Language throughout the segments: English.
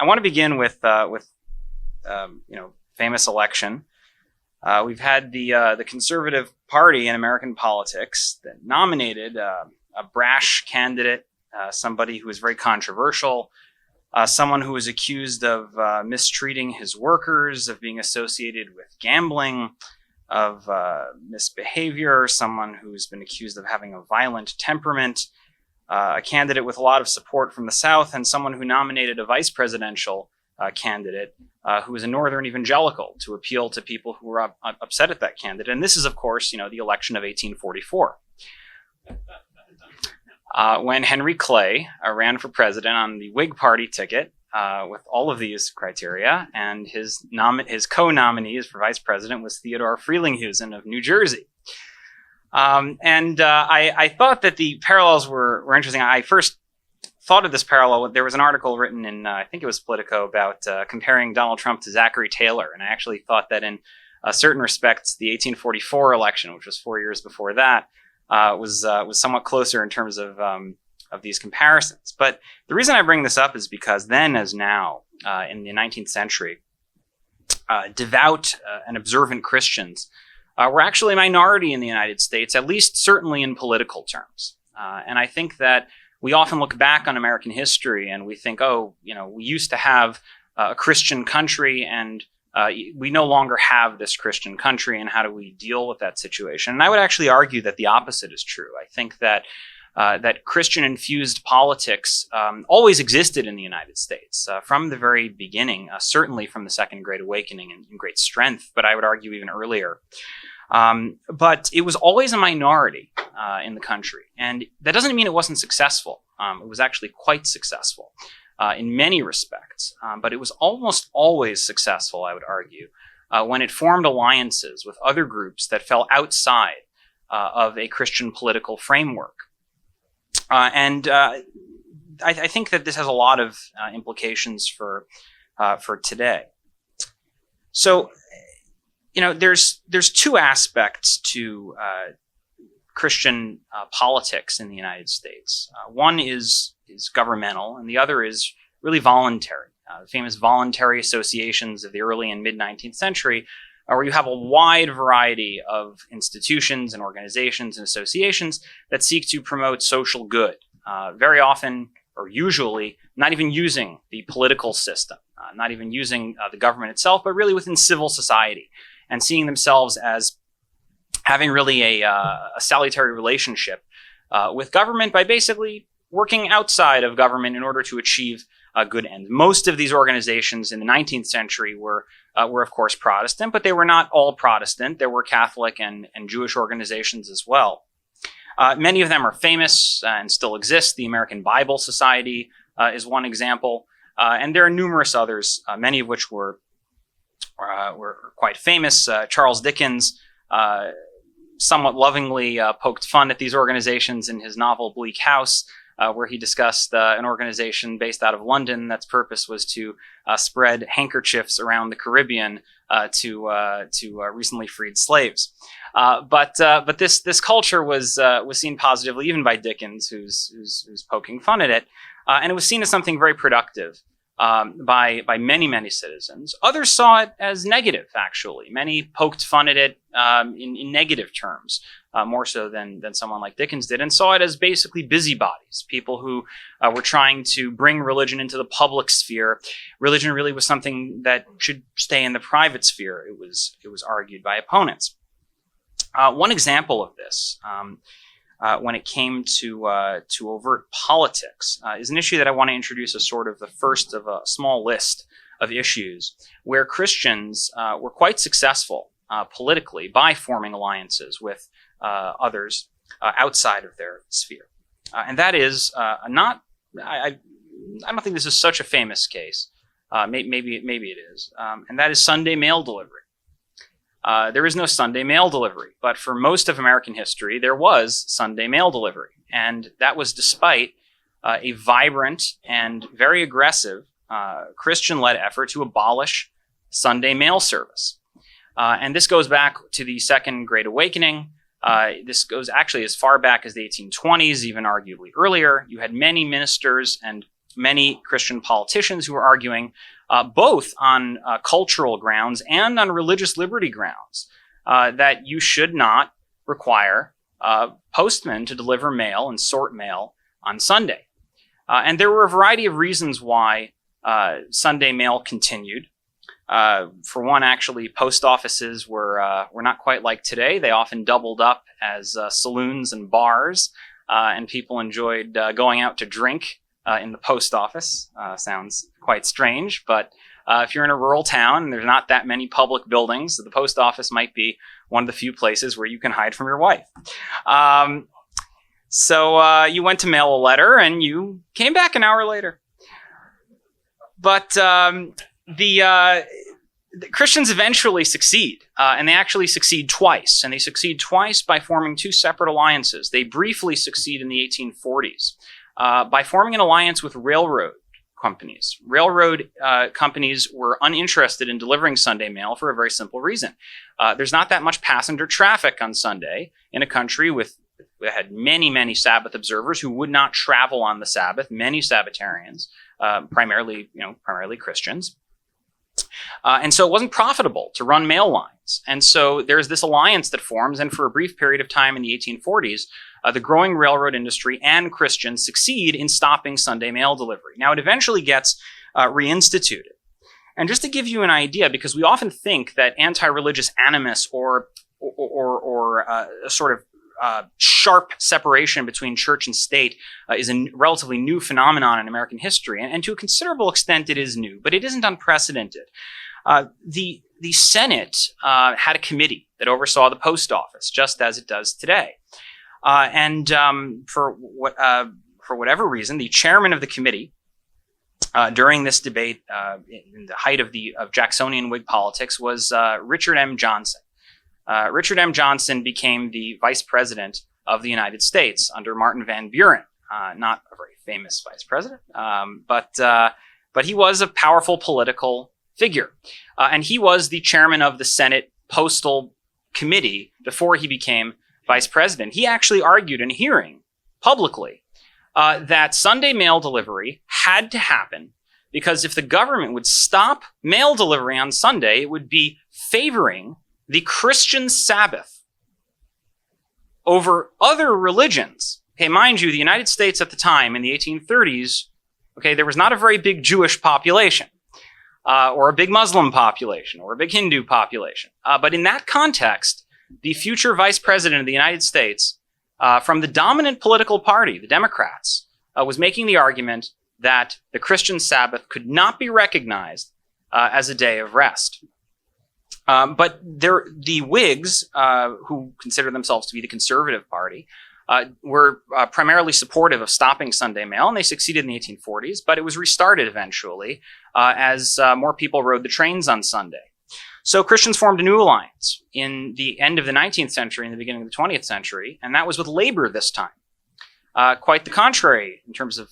I want to begin with famous election. We've had the Conservative Party in American politics that nominated a brash candidate, somebody who was very controversial, someone who was accused of mistreating his workers, of being associated with gambling, of misbehavior, someone who's been accused of having a violent temperament, a candidate with a lot of support from the South, and someone who nominated a vice presidential candidate who was a Northern evangelical to appeal to people who were upset at that candidate. And this is, of course, the election of 1844. When Henry Clay ran for president on the Whig Party ticket with all of these criteria, and his co-nominee for vice president was Theodore Frelinghuysen of New Jersey. I thought that the parallels were interesting. I first thought of this parallel. There was an article written in, I think it was Politico, about comparing Donald Trump to Zachary Taylor. And I actually thought that in certain respects, the 1844 election, which was 4 years before that, was somewhat closer in terms of these comparisons. But the reason I bring this up is because then, as now, in the 19th century, devout and observant Christians were actually a minority in the United States, at least certainly in political terms. And I think that we often look back on American history and we think, we used to have a Christian country, and we no longer have this Christian country, and how do we deal with that situation? And I would actually argue that the opposite is true. I think that that Christian-infused politics always existed in the United States from the very beginning, certainly from the Second Great Awakening in great strength, but I would argue even earlier. But it was always a minority in the country. And that doesn't mean it wasn't successful. It was actually quite successful in many respects. But it was almost always successful, I would argue, when it formed alliances with other groups that fell outside of a Christian political framework. I think that this has a lot of implications for today. So, there's two aspects to Christian politics in the United States. One is governmental, and the other is really voluntary. The famous voluntary associations of the early and mid-19th century, where you have a wide variety of institutions and organizations and associations that seek to promote social good, very often or usually not even using the political system, not even using the government itself, but really within civil society, and seeing themselves as having really a salutary relationship with government by basically working outside of government in order to achieve a good end. Most of these organizations in the 19th century were of course Protestant, but they were not all Protestant. There were Catholic and Jewish organizations as well. Many of them are famous and still exist. The American Bible Society is one example, and there are numerous others, many of which were quite famous. Charles Dickens somewhat lovingly poked fun at these organizations in his novel Bleak House, where he discussed an organization based out of London that's purpose was to spread handkerchiefs around the Caribbean to recently freed slaves. But this culture was seen positively even by Dickens, who's poking fun at it, and it was seen as something very productive by many citizens. Others saw it as negative, actually. Many poked fun at it in negative terms, more so than someone like Dickens did, and saw it as basically busybodies, people who were trying to bring religion into the public sphere. Religion really was something that should stay in the private sphere, it was argued by opponents. One example of this, when it came to overt politics, is an issue that I want to introduce as sort of the first of a small list of issues where Christians were quite successful politically by forming alliances with others outside of their sphere. And that is I don't think this is such a famous case. Maybe it is. And that is Sunday mail delivery. There is no Sunday mail delivery, but for most of American history, there was Sunday mail delivery. And that was despite a vibrant and very aggressive Christian-led effort to abolish Sunday mail service. And this goes back to the Second Great Awakening. This goes actually as far back as the 1820s, even arguably earlier. You had many ministers and many Christian politicians who were arguing both on cultural grounds and on religious liberty grounds that you should not require postmen to deliver mail and sort mail on Sunday. And there were a variety of reasons why Sunday mail continued. For one, actually, post offices were not quite like today. They often doubled up as saloons and bars, and people enjoyed going out to drink in the post office. Sounds quite strange, but if you're in a rural town and there's not that many public buildings, the post office might be one of the few places where you can hide from your wife. So you went to mail a letter and you came back an hour later. But the Christians eventually succeed, and they actually succeed twice. And they succeed twice by forming two separate alliances. They briefly succeed in the 1840s by forming an alliance with railroad companies. Railroad companies were uninterested in delivering Sunday mail for a very simple reason. There's not that much passenger traffic on Sunday in a country that had many, many Sabbath observers who would not travel on the Sabbath, many Sabbatarians, primarily Christians. And so it wasn't profitable to run mail lines. And so there's this alliance that forms, and for a brief period of time in the 1840s, the growing railroad industry and Christians succeed in stopping Sunday mail delivery. Now, it eventually gets reinstituted. And just to give you an idea, because we often think that anti-religious animus or a sort of sharp separation between church and state is a relatively new phenomenon in American history, and to a considerable extent it is new, but it isn't unprecedented. The Senate had a committee that oversaw the post office, just as it does today, and for whatever reason, the chairman of the committee during this debate, in the height of Jacksonian Whig politics, was Richard M. Johnson. Richard M. Johnson became the vice president of the United States under Martin Van Buren. Not a very famous vice president, but he was a powerful political figure. And he was the chairman of the Senate Postal Committee before he became vice president. He actually argued in a hearing publicly that Sunday mail delivery had to happen because if the government would stop mail delivery on Sunday, it would be favoring the Christian Sabbath over other religions. Okay, mind you, the United States at the time in the 1830s, okay, there was not a very big Jewish population, or a big Muslim population, or a big Hindu population. But in that context, the future vice president of the United States, from the dominant political party, the Democrats, was making the argument that the Christian Sabbath could not be recognized as a day of rest. But the Whigs, who consider themselves to be the conservative party, were primarily supportive of stopping Sunday mail, and they succeeded in the 1840s, but it was restarted eventually as more people rode the trains on Sunday. So Christians formed a new alliance in the end of the 19th century and the beginning of the 20th century, and that was with labor this time. Quite the contrary in terms of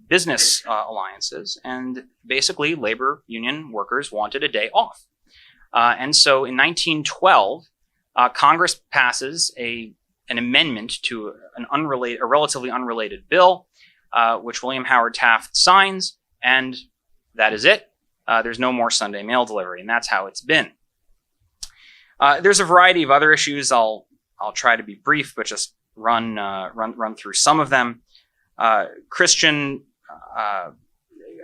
business alliances, and basically labor union workers wanted a day off. And so in 1912, Congress passes an amendment to a relatively unrelated bill, which William Howard Taft signs, and that is it. There's no more Sunday mail delivery, and that's how it's been. There's a variety of other issues. I'll try to be brief, but just run through some of them.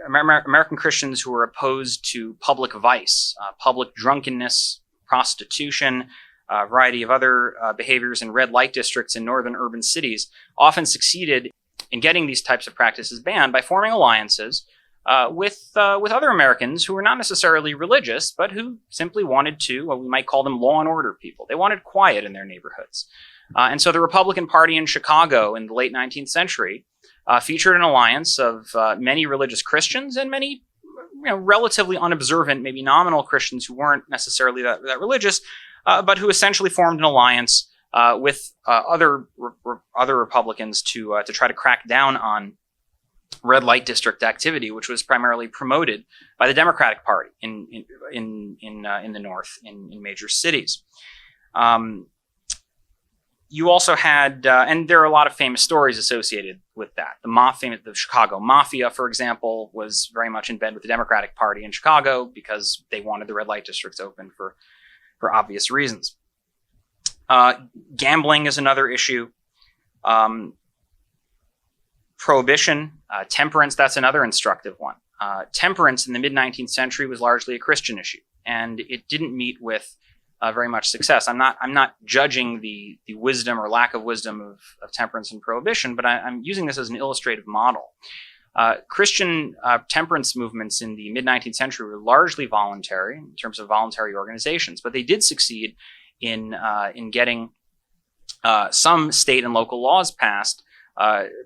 American Christians who were opposed to public vice, public drunkenness, prostitution, a variety of other behaviors in red light districts in northern urban cities, often succeeded in getting these types of practices banned by forming alliances with other Americans who were not necessarily religious, but who simply wanted to, we might call them law and order people. They wanted quiet in their neighborhoods. And so the Republican Party in Chicago in the late 19th century featured an alliance of many religious Christians and many relatively unobservant, maybe nominal Christians who weren't necessarily that religious, but who essentially formed an alliance with other Republicans to try to crack down on red light district activity, which was primarily promoted by the Democratic Party in the North in major cities. you also had, and there are a lot of famous stories associated with that. The Chicago Mafia, for example, was very much in bed with the Democratic Party in Chicago because they wanted the red light districts open for obvious reasons. Gambling is another issue. Prohibition, temperance, that's another instructive one. Temperance in the mid-19th century was largely a Christian issue, and it didn't meet with very much success. I'm not judging the wisdom or lack of wisdom of temperance and prohibition, but I'm using this as an illustrative model. Christian temperance movements in the mid-19th century were largely voluntary in terms of voluntary organizations, but they did succeed in getting some state and local laws passed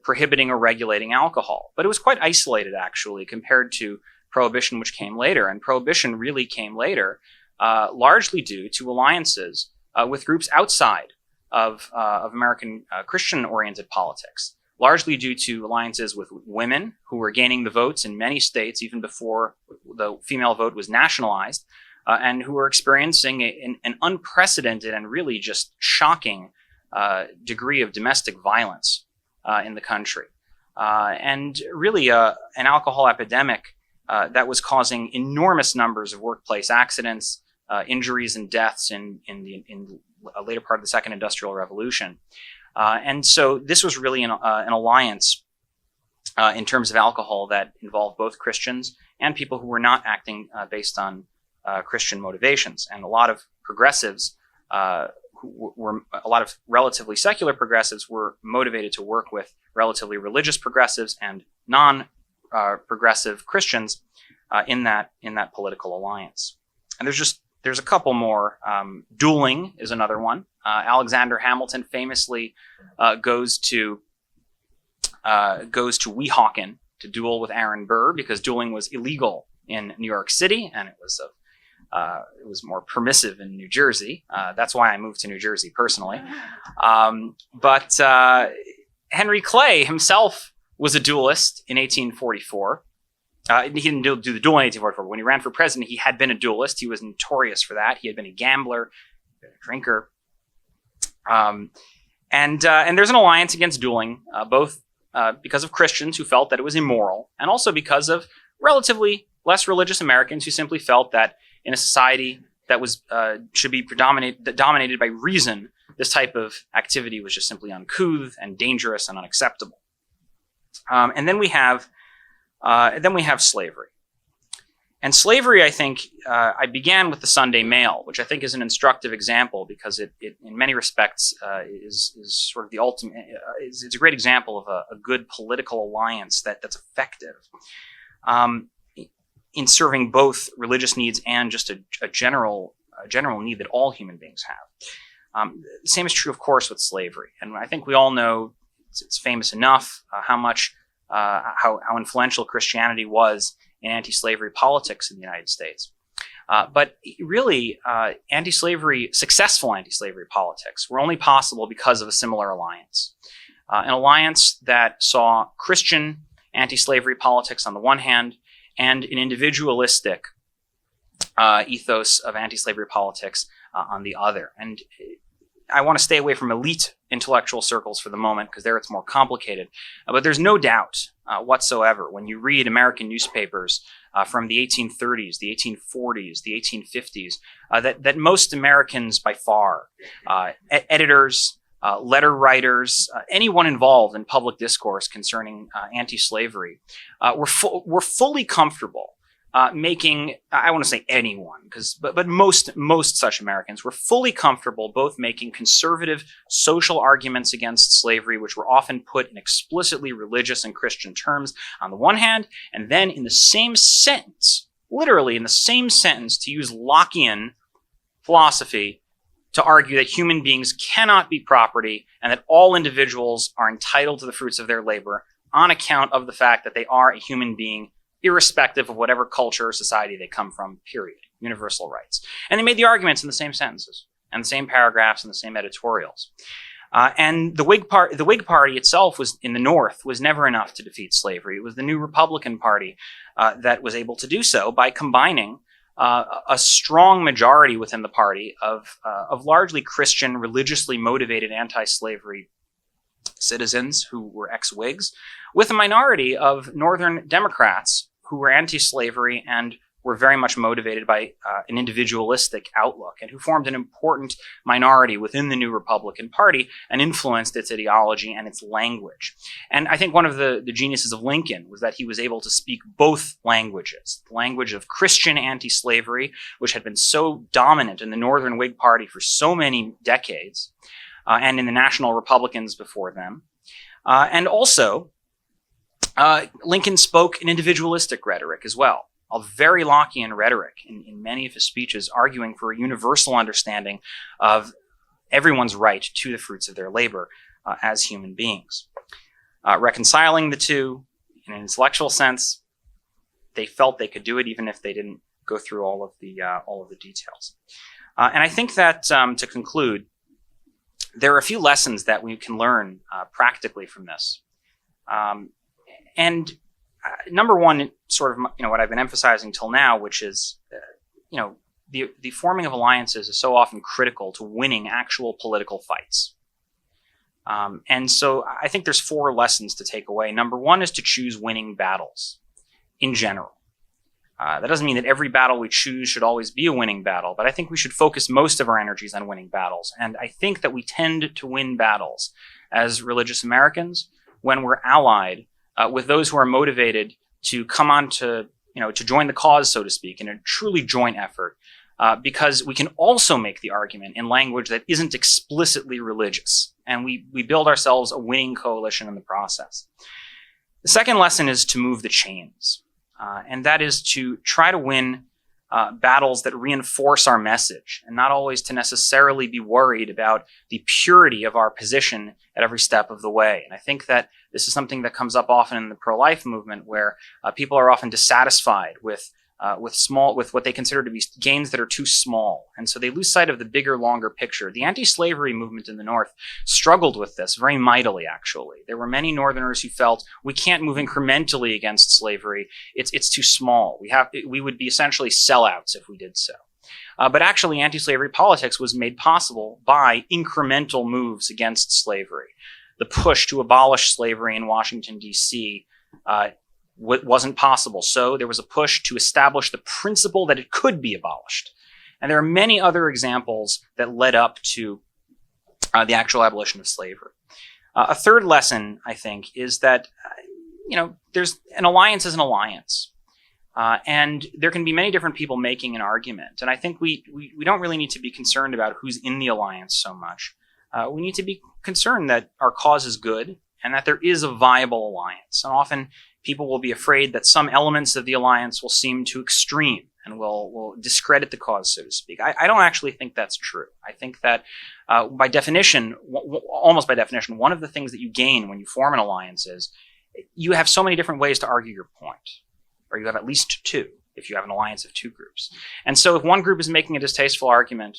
prohibiting or regulating alcohol. But it was quite isolated, actually, compared to prohibition, which came later. And prohibition really came later, largely due to alliances with groups outside of American Christian-oriented politics, largely due to alliances with women who were gaining the votes in many states even before the female vote was nationalized, and who were experiencing an unprecedented and really just shocking degree of domestic violence in the country. And really an alcohol epidemic that was causing enormous numbers of workplace accidents, injuries and deaths in a later part of the Second Industrial Revolution. And so this was really an alliance in terms of alcohol that involved both Christians and people who were not acting based on Christian motivations. And a lot of progressives, a lot of relatively secular progressives were motivated to work with relatively religious progressives and non-progressive Christians in that political alliance. And there's a couple more. Dueling is another one. Alexander Hamilton famously goes to Weehawken to duel with Aaron Burr because dueling was illegal in New York City, and it was more permissive in New Jersey. That's why I moved to New Jersey personally. But Henry Clay himself was a duelist in 1844. He didn't do the duel in 1844. When he ran for president, he had been a duelist. He was notorious for that. He had been a gambler, a drinker. And there's an alliance against dueling, both because of Christians who felt that it was immoral, and also because of relatively less religious Americans who simply felt that in a society that was should be dominated by reason, this type of activity was just simply uncouth and dangerous and unacceptable. And then we have slavery. And slavery, I think, I began with the Sunday Mail, which I think is an instructive example because it in many respects, is sort of the ultimate. It's a great example of a good political alliance that's effective in serving both religious needs and just a general need that all human beings have. The same is true, of course, with slavery, and I think we all know it's famous enough how influential Christianity was in anti-slavery politics in the United States. But really, successful anti-slavery politics were only possible because of a similar alliance. An alliance that saw Christian anti-slavery politics on the one hand and an individualistic ethos of anti-slavery politics on the other. And I want to stay away from elite intellectual circles for the moment because there it's more complicated. But there's no doubt whatsoever when you read American newspapers from the 1830s, the 1840s, the 1850s, that most Americans by far, editors, letter writers, anyone involved in public discourse concerning anti-slavery, were fully comfortable making, I want to say anyone, but most such Americans were fully comfortable both making conservative social arguments against slavery, which were often put in explicitly religious and Christian terms on the one hand, and then in the same sentence, literally in the same sentence, to use Lockean philosophy to argue that human beings cannot be property and that all individuals are entitled to the fruits of their labor on account of the fact that they are a human being irrespective of whatever culture or society they come from, period. Universal rights. And they made the arguments in the same sentences and the same paragraphs and the same editorials. And the Whig Party itself was in the North was never enough to defeat slavery. It was the new Republican Party that was able to do so by combining a strong majority within the party of largely Christian, religiously motivated anti-slavery citizens who were ex-Whigs, with a minority of Northern Democrats who were anti-slavery and were very much motivated by an individualistic outlook, and who formed an important minority within the new Republican Party and influenced its ideology and its language. And I think one of the geniuses of Lincoln was that he was able to speak both languages, the language of Christian anti-slavery, which had been so dominant in the Northern Whig Party for so many decades, and in the National Republicans before them. And also, Lincoln spoke an individualistic rhetoric as well, a very Lockean rhetoric in many of his speeches, arguing for a universal understanding of everyone's right to the fruits of their labor as human beings. Reconciling the two in an intellectual sense, they felt they could do it even if they didn't go through all of the details. And I think that to conclude, there are a few lessons that we can learn practically from this. And number one, sort of, what I've been emphasizing till now, which is, the forming of alliances is so often critical to winning actual political fights. And so I think there's 4 lessons to take away. Number one is to choose winning battles in general. That doesn't mean that every battle we choose should always be a winning battle, but I think we should focus most of our energies on winning battles. And I think that we tend to win battles as religious Americans when we're allied with those who are motivated to come on to join the cause, so to speak, in a truly joint effort, because we can also make the argument in language that isn't explicitly religious, and we build ourselves a winning coalition in the process. The second lesson is to move the chains, and that is to try to win battles that reinforce our message, and not always to necessarily be worried about the purity of our position at every step of the way. And I think that this is something that comes up often in the pro-life movement, where people are often dissatisfied with what they consider to be gains that are too small. And so they lose sight of the bigger, longer picture. The anti-slavery movement in the North struggled with this very mightily, actually. There were many Northerners who felt we can't move incrementally against slavery. It's too small. We would be essentially sellouts if we did so. But actually, anti-slavery politics was made possible by incremental moves against slavery. The push to abolish slavery in Washington, D.C., wasn't possible. So there was a push to establish the principle that it could be abolished. And there are many other examples that led up to the actual abolition of slavery. A third lesson, I think, is that, there's an alliance is an alliance. And there can be many different people making an argument. And I think we don't really need to be concerned about who's in the alliance so much. We need to be concerned that our cause is good and that there is a viable alliance. And often people will be afraid that some elements of the alliance will seem too extreme and will discredit the cause, so to speak. I don't actually think that's true. I think that by definition, almost by definition, one of the things that you gain when you form an alliance is you have so many different ways to argue your point, or you have at least 2 if you have an alliance of 2 groups. And so if one group is making a distasteful argument,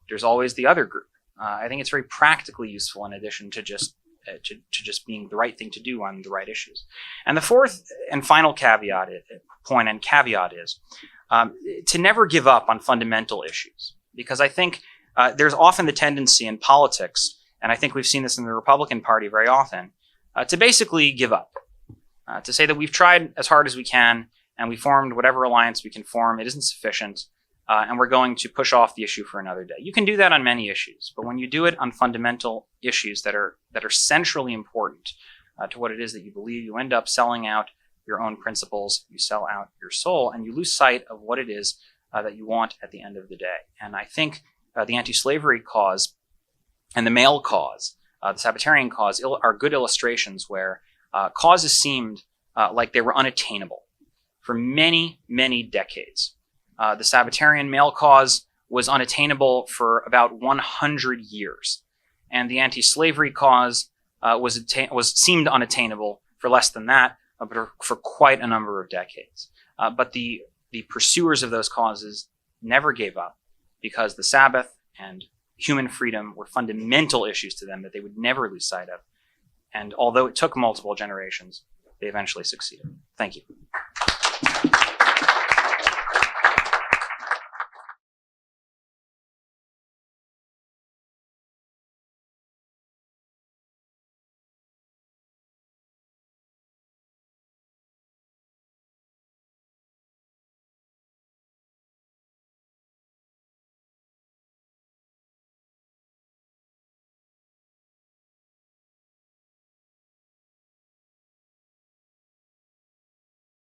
there's always the other group. I think it's very practically useful in addition to just being the right thing to do on the right issues. And the fourth and final caveat is to never give up on fundamental issues, because I think there's often the tendency in politics, and I think we've seen this in the Republican Party very often, to basically give up, to say that we've tried as hard as we can and we formed whatever alliance we can form. It isn't sufficient. And we're going to push off the issue for another day. You can do that on many issues, but when you do it on fundamental issues that are centrally important to what it is that you believe, you end up selling out your own principles, you sell out your soul, and you lose sight of what it is that you want at the end of the day. And I think the anti-slavery cause and the male cause, the Sabbatarian cause, are good illustrations where causes seemed like they were unattainable for many, many decades. The Sabbatarian male cause was unattainable for about 100 years, and the anti-slavery cause seemed unattainable for less than that, but for quite a number of decades. But the pursuers of those causes never gave up, because the Sabbath and human freedom were fundamental issues to them that they would never lose sight of. And although it took multiple generations, they eventually succeeded. Thank you.